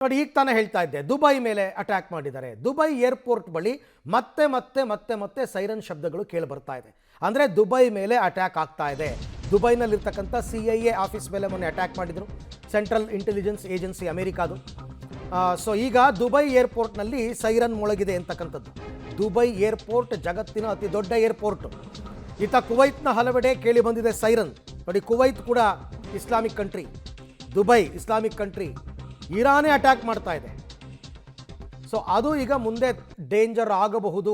ನೋಡಿ, ಈಗ ತಾನೇ ಹೇಳ್ತಾ ಇದ್ದೆ, ದುಬೈ ಮೇಲೆ ಅಟ್ಯಾಕ್ ಮಾಡಿದ್ದಾರೆ. ದುಬೈ ಏರ್ಪೋರ್ಟ್ ಬಳಿ ಮತ್ತೆ ಮತ್ತೆ ಮತ್ತೆ ಮತ್ತೆ ಸೈರನ್ ಶಬ್ದಗಳು ಕೇಳಿ ಬರ್ತಾ ಇದೆ. ಅಂದರೆ ದುಬೈ ಮೇಲೆ ಅಟ್ಯಾಕ್ ಆಗ್ತಾ ಇದೆ. ದುಬೈನಲ್ಲಿರ್ತಕ್ಕಂಥ CIA ಆಫೀಸ್ ಮೇಲೆ ಮೊನ್ನೆ ಅಟ್ಯಾಕ್ ಮಾಡಿದರು, ಸೆಂಟ್ರಲ್ ಇಂಟೆಲಿಜೆನ್ಸ್ ಏಜೆನ್ಸಿ ಅಮೆರಿಕಾದು. ಸೊ ಈಗ ದುಬೈ ಏರ್ಪೋರ್ಟ್ನಲ್ಲಿ ಸೈರನ್ ಮೊಳಗಿದೆ ಅಂತಕ್ಕಂಥದ್ದು. ದುಬೈ ಏರ್ಪೋರ್ಟ್ ಜಗತ್ತಿನ ಅತಿ ದೊಡ್ಡ ಏರ್ಪೋರ್ಟ್. ಇತ್ತ ಕುವೈತ್ನ ಹಲವೆಡೆ ಕೇಳಿ ಬಂದಿದೆ ಸೈರನ್. ನೋಡಿ, ಕುವೈತ್ ಕೂಡ Islamic country, Dubai Islamic country, ಇರಾನೇ ಅಟ್ಯಾಕ್ ಮಾಡ್ತಾ ಇದೆ. ಸೊ ಅದು ಈಗ ಮುಂದೆ ಡೇಂಜರ್ ಆಗಬಹುದು.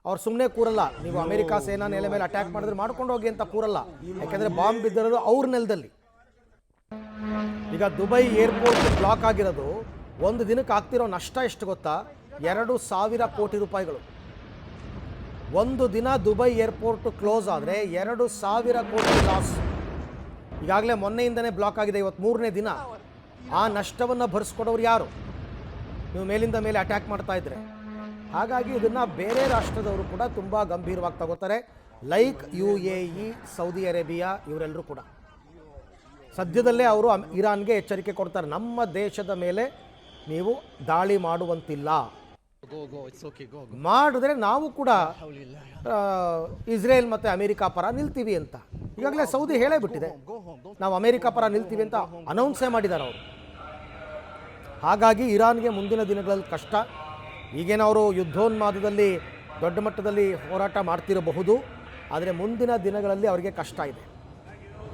ಅವ್ರು ಸುಮ್ಮನೆ ಕೂರಲ್ಲ. ನೀವು ಅಮೆರಿಕ ಸೇನಾ ನೆಲೆ ಮೇಲೆ ಅಟ್ಯಾಕ್ ಮಾಡಿದ್ರೆ ಮಾಡ್ಕೊಂಡು ಹೋಗಿ ಅಂತ ಕೂರಲ್ಲ, ಯಾಕೆಂದರೆ ಬಾಂಬ್ ಬಿದ್ದಿರೋದು ಅವ್ರ ನೆಲದಲ್ಲಿ. ಈಗ ದುಬೈ ಏರ್ಪೋರ್ಟ್ ಬ್ಲಾಕ್ ಆಗಿರೋದು ಒಂದು ದಿನಕ್ಕೆ ಆಗ್ತಿರೋ ನಷ್ಟ ಎಷ್ಟು ಗೊತ್ತಾ? 2,000 ಕೋಟಿ ರೂಪಾಯಿಗಳು. ಒಂದು ದಿನ ದುಬೈ ಏರ್ಪೋರ್ಟ್ ಕ್ಲೋಸ್ ಆದರೆ 2,000 ಕೋಟಿ ಲಾಸ್. ಈಗಾಗಲೇ ಮೊನ್ನೆಯಿಂದನೇ ಬ್ಲಾಕ್ ಆಗಿದೆ, ಇವತ್ತು 3ನೇ ದಿನ. ಆ ನಷ್ಟವನ್ನು ಭರಿಸ್ಕೊಡೋರು ಯಾರು? ನೀವು ಮೇಲಿಂದ ಮೇಲೆ ಅಟ್ಯಾಕ್ ಮಾಡ್ತಾ ಇದ್ರೆ. ಹಾಗಾಗಿ ಇದನ್ನು ಬೇರೆ ರಾಷ್ಟ್ರದವರು ಕೂಡ ತುಂಬ ಗಂಭೀರವಾಗಿ ತಗೋತಾರೆ. ಲೈಕ್ UAE, ಸೌದಿ ಅರೇಬಿಯಾ, ಇವರೆಲ್ಲರೂ ಕೂಡ ಸದ್ಯದಲ್ಲೇ ಅವರು ಇರಾನ್ಗೆ ಎಚ್ಚರಿಕೆ ಕೊಡ್ತಾರೆ, ನಮ್ಮ ದೇಶದ ಮೇಲೆ ನೀವು ದಾಳಿ ಮಾಡುವಂತಿಲ್ಲ, ಮಾಡಿದ್ರೆ ನಾವು ಕೂಡ ಇಸ್ರೇಲ್ ಮತ್ತು ಅಮೆರಿಕ ಪರ ನಿಲ್ತೀವಿ ಅಂತ. ಈಗಾಗಲೇ ಸೌದಿ ಹೇಳೇ ಬಿಟ್ಟಿದೆ, ನಾವು ಅಮೆರಿಕ ಪರ ನಿಲ್ತೀವಿ ಅಂತ ಅನೌನ್ಸೇ ಮಾಡಿದ್ದಾರೆ ಅವರು. ಹಾಗಾಗಿ ಇರಾನ್ಗೆ ಮುಂದಿನ ದಿನಗಳಲ್ಲಿ ಕಷ್ಟ. ಈಗೇನೋ ಅವರು ಯುದ್ಧೋನ್ಮಾದದಲ್ಲಿ ದೊಡ್ಡ ಮಟ್ಟದಲ್ಲಿ ಹೋರಾಟ ಮಾಡ್ತಿರಬಹುದು, ಆದರೆ ಮುಂದಿನ ದಿನಗಳಲ್ಲಿ ಅವರಿಗೆ ಕಷ್ಟ ಇದೆ.